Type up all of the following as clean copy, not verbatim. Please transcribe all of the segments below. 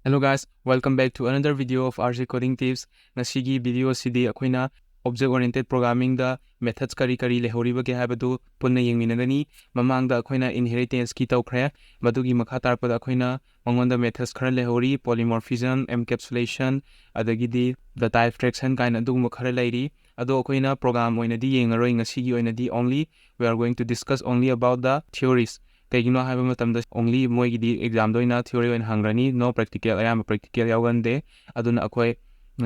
Hello guys, welcome back to another video of RJ Coding Tips. Nasigi video sidi akoina object oriented programming da methods kari lehoriba ke habadu punna yengminagani mamang da akoina inheritance ki tawkhre madugi makha tarpada akoina mangonda methods khara lehori polymorphism encapsulation adagidi the type abstraction kaina duguma khara leiri ado akoina program oina di yengaroi ngasigi oina di only we are going to discuss only about the theories. Kayino haba matamda only moigidi exam doina theory oin hangrani no practical ayam practical yawgande aduna akoi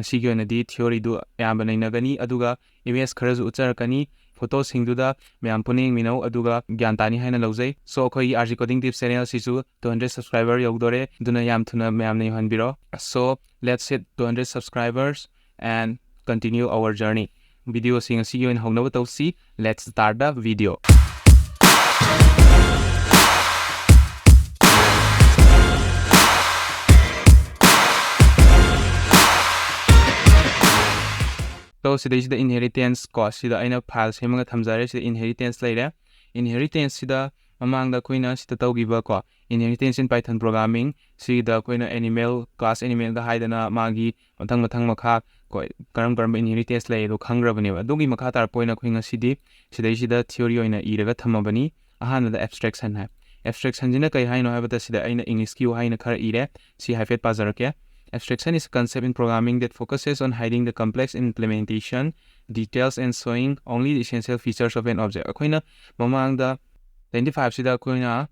sigi oina di theory du ayam nainagani aduga image kharazu ucharakani photo singduda mayam puning minau aduga gyantani haina lawjai so akoi RG Coding Tips channel sisu 200 subscriber yogdore duna yam thuna mayam nei hanbiro so let's hit 200 subscribers and continue our journey video sing sigi oin hongnawa tawsi let's start the video. So this is the inheritance cost. Sida aina file semanga thamjare sida inheritance laire. Inheritance sida among the koina sida tawgiba ko. Inheritance in Python programming sida koina animal class animal da haidana magi mathang makha ko karam inheritance lai do khangrabani adugi makha tar poina khoinga sida theory oina iraga thamabani ahana the abstraction hai. Abstraction jina kai haino habata sida aina English ki haina khara ire si hafet pazarake. Abstraction is a concept in programming that focuses on hiding the complex implementation details and showing only the essential features of an object. Akoina mamang da 25 sida akoina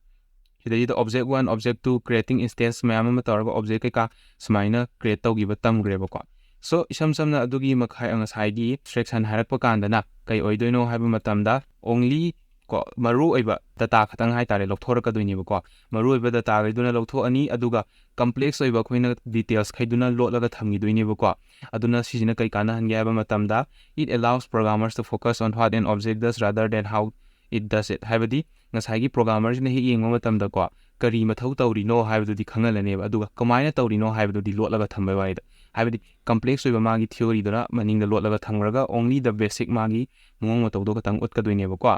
the object 1 object 2 creating instance mayam ma tawra object ka smaina create tawgiba tamgreba ko. So isam samna adugi makhai angasai gi abstraction harakpa kandana kai oidoino haiba matamda only ko maru oiba data khatang hai tare lokthoraka doineba ko maru oiba data gaiduna loktho ani aduga complex oiba khoina details khaiduna lotlaga thamgi doineba ko aduna sijina kai kana hange aba matamda it allows programmers to focus on what an object does rather than how it does it habadi ngasai gi programmers ne hi yengma matamda ko kari mathau tawrino haibadu di khangalaneba aduga kamaina tawrino haibadu di lotlaga thambai waida habadi complex oiba magi theory dona maningda lotlaga thangraga only the basic magi mong matawdo katang utka doineba ko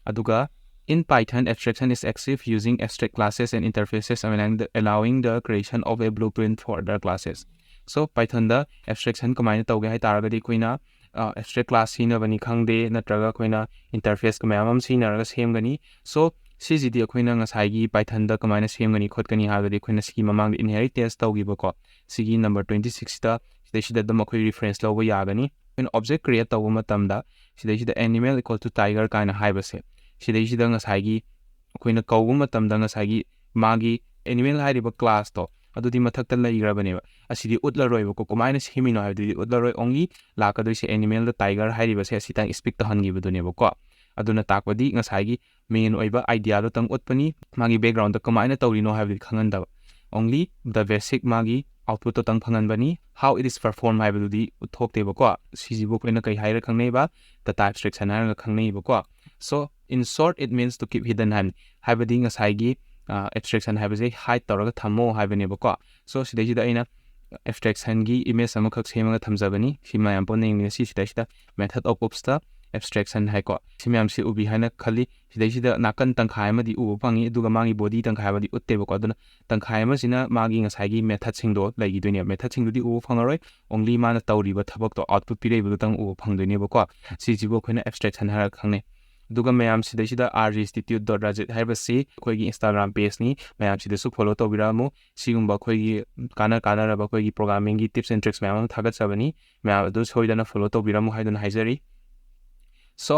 aduga in Python, abstraction is achieved using abstract classes and interfaces allowing the creation of a blueprint for other classes. So Python da abstraction kamaina tawge hai taragadi koina abstract class sina bani khangde natraga koina interface kamayam sinaraga semgani so CGD koina ngasai gi Python da kamaina semgani khotkani hagadi koina ski mamang inheritance tawgiba ko sigi number 26 da sidai da makoi reference lawba yagani when object create tawba matamda sidai da animal equal to tiger kaina haibase sidai da ngasai gi koina kawba matamda ngasai gi magi animal haiba class to adudi mathakta laigrabane asidi utlaroiba ko komaina semino haibdi utlaroi only lakadoi se animal da tiger haiba se asitang speak to hangi buduneba ko aduna takpadi ngasai gi main oiba idea do tang utpani magi background da komaina tawrino haibdi khanganda only the basic magi output to tang phanganbani how it is performed haibdi uthokte ba ko sijibu koina kai haira khangneiba the type abstraction haira khangneiba ko so in short it means to keep hidden haibdi ngasai gi abstraction haibase hide tawraga thammo haibaneba ko so sidai da aina abstraction gi image amakhak semaga thamjabani sima yam poning ni sidai method of obsta abstraction hai ko simyam si ubi haina khali sidai da nakan tangkhai ma di u pangi duga mangi body tangkhai ba di utte ba ko aduna tangkhai ma sina magi ngasai gi method sing do lagi doine method sing di u phangaroi only mana tawri ba thabak to output pirei bu tang u phangdoine ba ko si jibo khoina abstraction har khangne duga mayam sidai da rginstitute.rajit haiba si khoi gi Instagram page ni mayam sidai su follow to biramu sigumba khoi gi kana raba khoi gi programming gi tips and tricks mayam thagat sabani mayam adu soidana follow to biramu haiduna haijari so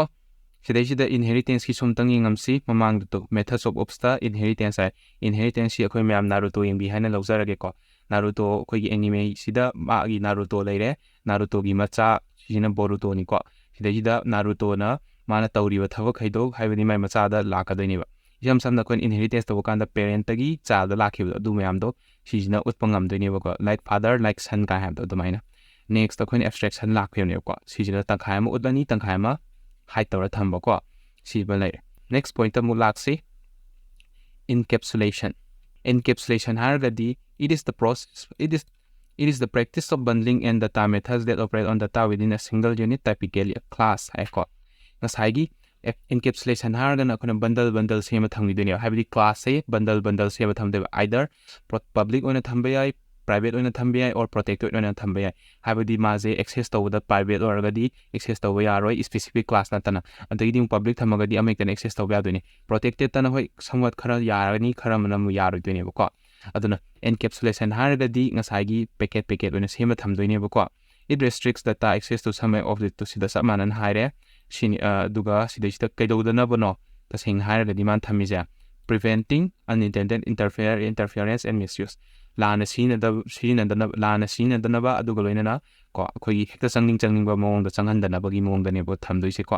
sidai da inheritance ki somtang yingamsi mamang to methods of obsta inheritance hai inheritance si akhoi mayam Naruto yengbi haina lawjarage ko Naruto khoi gi anime sida ma gi Naruto leire Naruto gi macha sina Boruto ni ko sidai da Naruto na mana tawriba thabak haido haibani mai macha da lakadoini ba yam samna koin inheritance to kan da parent tagi child da lakhiba adu mayam do sijina utpangam doini ba ko like father like son ka ham do domaina next koin abstraction lakhyo ne ko sijina tangkhai ma utlani tangkhai ma hide tawra thamba ko siba lai next point mu laksi encapsulation hargadi it is the process it is the practice of bundling and data methods that operate on data within a single unit, typically a class hai ko ngasai gi encapsulation hargana khona bundle sema thamgi dunia habidi class se bundle sema thamde either public ona thamba yai private oina thamba yai or protected oina thamba yai habadi maze access tawda private oragadi access tawba yaroi specific class natana adagi public thamagadi amektan access tawba yaduni protected tana hoi somewhat khara yarani khara manam yaroi doine ko aduna encapsulation haragadi ngasagi packet oina sema thamdoine ko it restricts data access to some object to sida samanan haire shin duga sida kaidodana bono tasing haragadi man thamija preventing unintended interference and misuse lana sinadaba aduga loinana ko akhoi hekta changning ba mong da changhandana bagi mong da ne bo thamdoise ko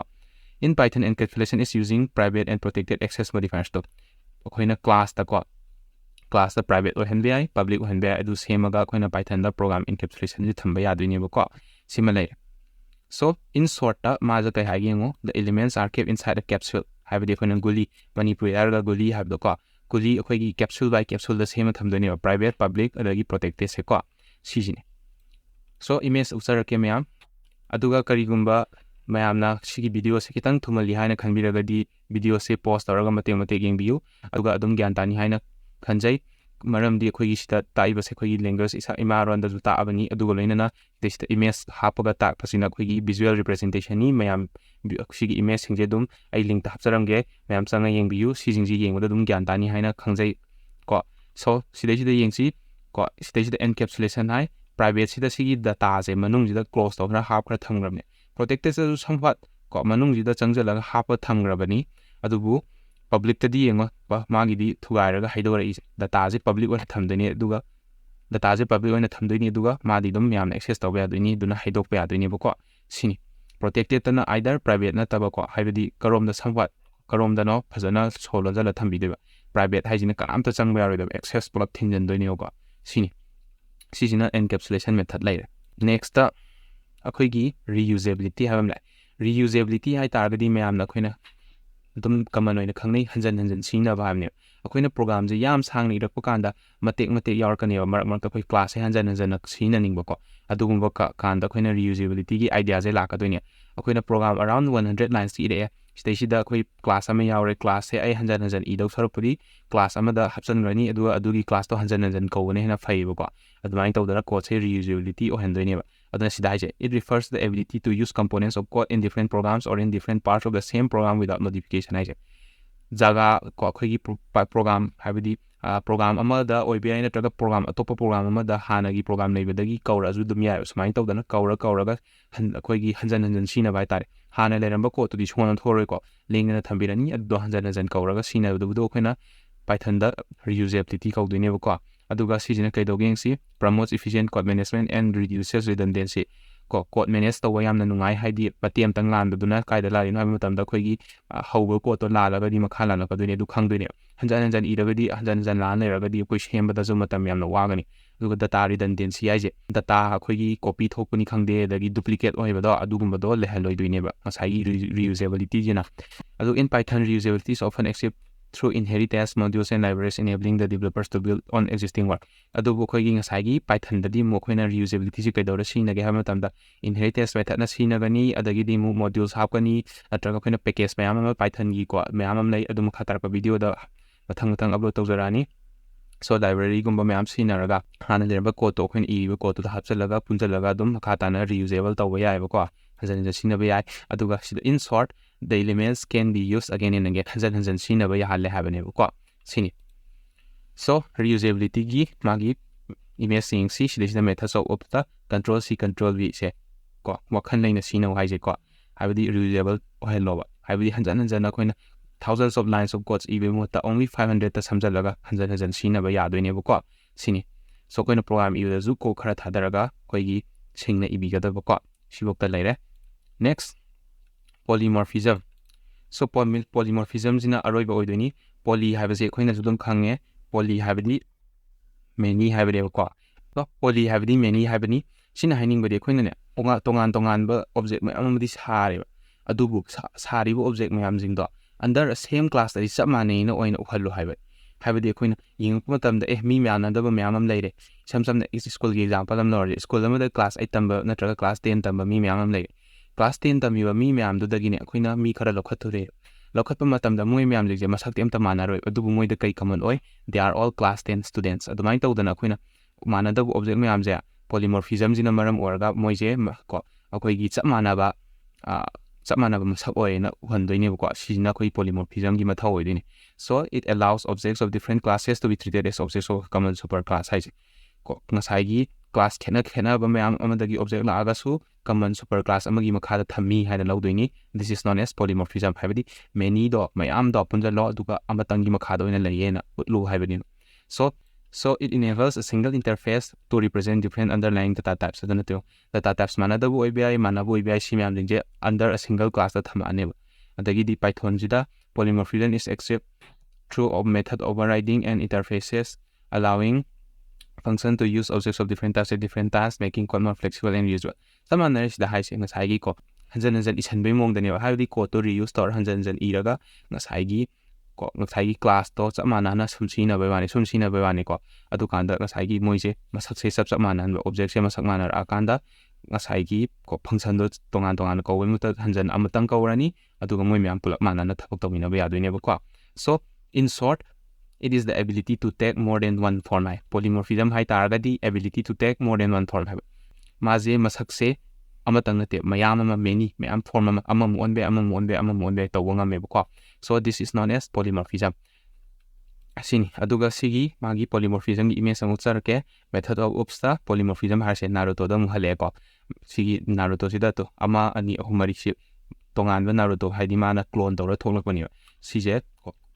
in Python encapsulation is using private and protected access modifiers to akhoi na class da ko class the private or NBI public or NBI adu semaga akhoi na Python da program encapsulation ji thamba ya duine bo ko similar so in short ta maja kai hagengo the elements are kept inside a capsule habidi akhoi na guli Manipuri arga guli habdo ko guli akhoi gi capsule by capsule da sema thamdoine private public adagi protected se ko sijine so image usara ke mayam aduga karigumba mayamna sigi video se kitang thumali haina khanbiragadi video se post tawraga mate yengbiu aduga adum gyan tani haina khanjai maramdi akhoi gi sita taiba se akhoi gi language isa imaron da juta abani aduga loinana this image hapaga tak pasina akhoi gi visual representation ni mayam sigi image singje dum ai link ta hapcharamge mayam changa yengbiu sijingji yengboda dum gyan tani haina khangjai ko so sidai yengsi ko sidai encapsulation hai private sida sigi data se manung jida close to na half kra thamgrabne protected se somewhat ko manung jida changjala half thamgrabani adubu public tadi yengo ba magi di thugairaga haidora is data se public wa thamdeni duga data se public wa thamdeni duga madi dum yamna access tawba yaduni duna haidokpa yaduni bako sini protected na either private na tabako haibadi karom da somewhat karom da no phajana solo jala thambi deba private haijina karamta changba yaroida access pulap thinjan doini ko sini sijina encapsulation method later next ta akhoi gi reusability habam lai reusability hai targadi mayamna khoina dum common oina khangnei hanjan sina ba hamne akhoi program je yam sangni irakpa kanda matek yarkane marak akhoi class he hanjan sina ningba ko adugumba kanda akhoi reusability gi idea je lakadoine akhoi program around 100 lines ire sida akhoi class ama yawre class he ai hanjan idau sarupuri class ama da hapsan rani adugi class to hanjan kawne hena phaiba ko admine tawdara code se reusability o handoine ba adana sida haje it refers to the ability to use components of code in different programs or in different parts of the same program without modification haje jaga ko akhoi program habidi program ama da oibi ai natraga program atopa program ama da hana gi program leibadagi kawra azu dum yai smain tawdana kawraga akhoi gi hanjan sina bai tare hana leramba ko to di shona thoroi ko lengna thambirani adu hanjan kawraga sina du khoina Python da reusability kawdine ba ko aduga sijina kaidogengsi promotes efficient code management and reduces redundancy ko code manage tawa yamna nungai haidi patem tang lan duna kaida la ino matam da khoigi hauba ko to la laga di makhala la kadune du khangdune hanjan iragadi hanjan lan leragadi koi shemba da matam yamna wagani aduga data redundancy aije data khoigi copy thokuni khangde dagi duplicate oiba do adugumba do lehaloi duine ba asai reusability jina adu in Python reusability is often achieved through inheritance modules and libraries enabling the developers to build on existing work adubu khoigi ngasagi Python dadi mo khoina reusability si kaidora sinage ha matamda inheritance method na sinagani adagi di modules hapkani atraga khoina package mayam ama Python gi ko mayam am lai adum khatar pa video da mathang upload tawjarani so library gumba mayam sinaraga hana lerba code to khoina iriba code to hapchalaga punjalaga dum khatana reusable tawba yai ba ko hanjan sinaba yai aduga sida in short the elements can be used again and again hanjan sinaba ya halle habane ko sini so reusability gi magi image sing si sida methods of the control c control v se ko wakhan laina sina haije ko habidi reusable hello ba habidi hanjan koina thousands of lines of codes even with only 500 ta samjalaga hanjan sinaba ya doine ko sini so koina program yu zu ko khara thadaraga koigi singna ibigada ko sibokta laire next polymorphism so polymorphism jina aroiba oidoni poly habase khoina judum khange poly habidi many habide ko so poly habidi many habini sina haining bade khoina ne tongan ba object mayam amadi sare adubu sari bu object mayam jingdo under a same class that is samane na oina ukhallu habidi khoina ying matam da mi myana da ba mayam am leire samna school gi example am lor school am da class 8 tamba natraga class 10 tamba mi mayam am leire class 10 tamiba mi myam du dagine khoina mi khara lokhathure lokhatpa matam da moi myam jige masak tem ta manaroi adubu moi da kai common oi they are all class 10 students adumai tawdana khoina manadab object mayam je polymorphism jina maram oraga moise ko akoigi chap manaba masak oina uhandoine ko sina koi polymorphism gi mathau oidine. So it allows objects of different classes to be treated as objects of common superclass haise ko ngasai gi class khena ba mayam amadagi object la agasu common superclass amagi makhada thami haina laudoini. This is known as polymorphism habidi many do mayam do punja lo aduga amatangi makhada oina layena utlu habidi. So it enables a single interface to represent different underlying data types. Data types manadabu oibi manabu oibi si mayam dingje under a single class da thamane. Adagi di Python jida polymorphism is achieved through method overriding and interfaces, allowing function to use objects of different types at different tasks, making code more flexible and reusable. Samana is the high ngasai ko hanjan isan be mong dani habidi code to reuse tor hanjan iraga ngasai class to samana na sumsina be wani ko adu kanda ngasai moise masak se sab samana object se masak mana akanda ngasai ko function do tongan ko muta hanjan amatang ko rani adu ga moi myam pulak mana na thapok tawina be yadoine ba ko. So in short, it is the ability to take more than one form. Polymorphism hai taragadi ability to take more than one form. Maze masak se amatang nate mayam many mayam form amam one be tawanga me ko. So this is known as polymorphism. Asini aduga sigi magi polymorphism gi image amuk charke method of obsta polymorphism har se Naruto da muhale ko sigi Naruto sida to ama ani ahumari si tongan ba Naruto haidi mana clone tawra thoklakpani sije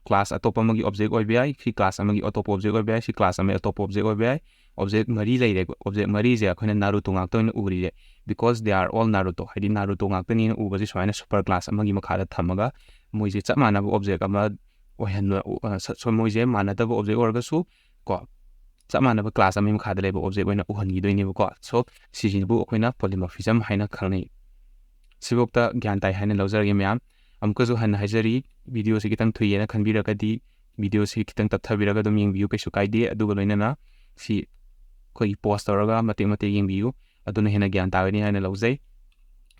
class atop amagi object oibi si class amagi atop object oibi si class amagi atop object oibi object mari leire object mari je akhona Naruto ngaktoin uri je because they are all Naruto haidi Naruto ngaktani uba ji soina super class amagi makhada thamaga moise chap manaba object ama ohen so moise manada object orga su ko chap manaba class ami makhada leba object oina uhangi doine ko. So sijibu akoina polymorphism haina khangnei sibokta gyan tai haina lawjarge myam amkazu han haijari video se kitang thuyena khanbiragadi video se kitang tapthabiraga dum yengbiu kaisu kaide aduga loinana si koi post tawraga mate yengbiu aduna hena gyan tawani haina lawjai.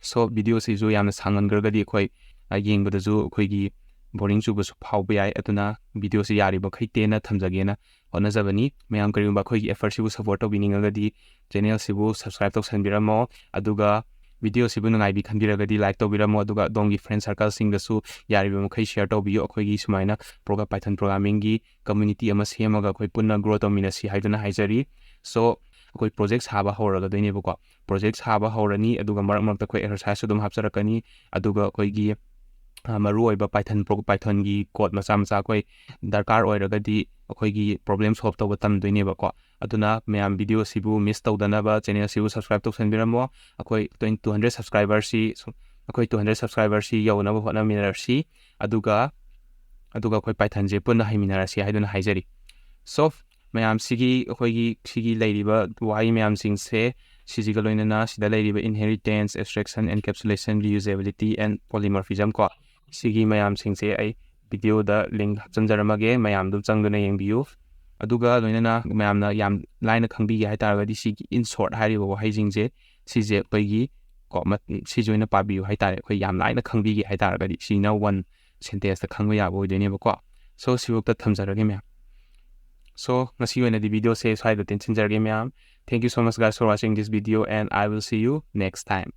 So video se ju yamna sangangargadi khoi yengbadaju khoigi boring chubasu phawbe ai aduna video se yari ba khaitena thamjagena honajabani mayam kariyumba khoigi effort sibu support tawbiningagadi channel sibu subscribe tawsanbiramo aduga video sibu nangai bi khanbiragadi like tawbiramo aduga dongi friend circle singdasu yariba makhai share tawbiyo akhoigi sumaina program Python programming gi community ama semaga khoi punna grow tawminasi haiduna haijari. So koi projects haba horaga doine ko projects haba horani aduga marak koi exercise dum hapcharakani aduga koi gi maru oiba Python gi code macha koi darkar oiragadi akoi gi problem solve tawba tam doine ko aduna mayam video sibu miss tawdana ba channel sibu subscribe tawsanbiramo akoi 200 subscribers si yauna ba hona minarsi aduga koi Python je punna haiminarasi haiduna haijari. So mayam sigi lairiba wai mayam sing se sijiga loinana sida lairiba inheritance, abstraction, encapsulation, reusability and polymorphism ko sigi mayam sing se ai video da link chanjaramage mayam dum changduna yengbiu aduga loinana mayamna yam line khangbi gi haitaragadi sigi in short hairiba wahai jingje sije paigi ko si joina pabiu haitare khoi yam line khangbi gi haitaragadi sina one sentence ta khangba ya boidene ba ko. So sibukta thamjarage me. So ngasi oina di video se swai da tension jarge myam. Thank you so much guys for watching this video and I will see you next time.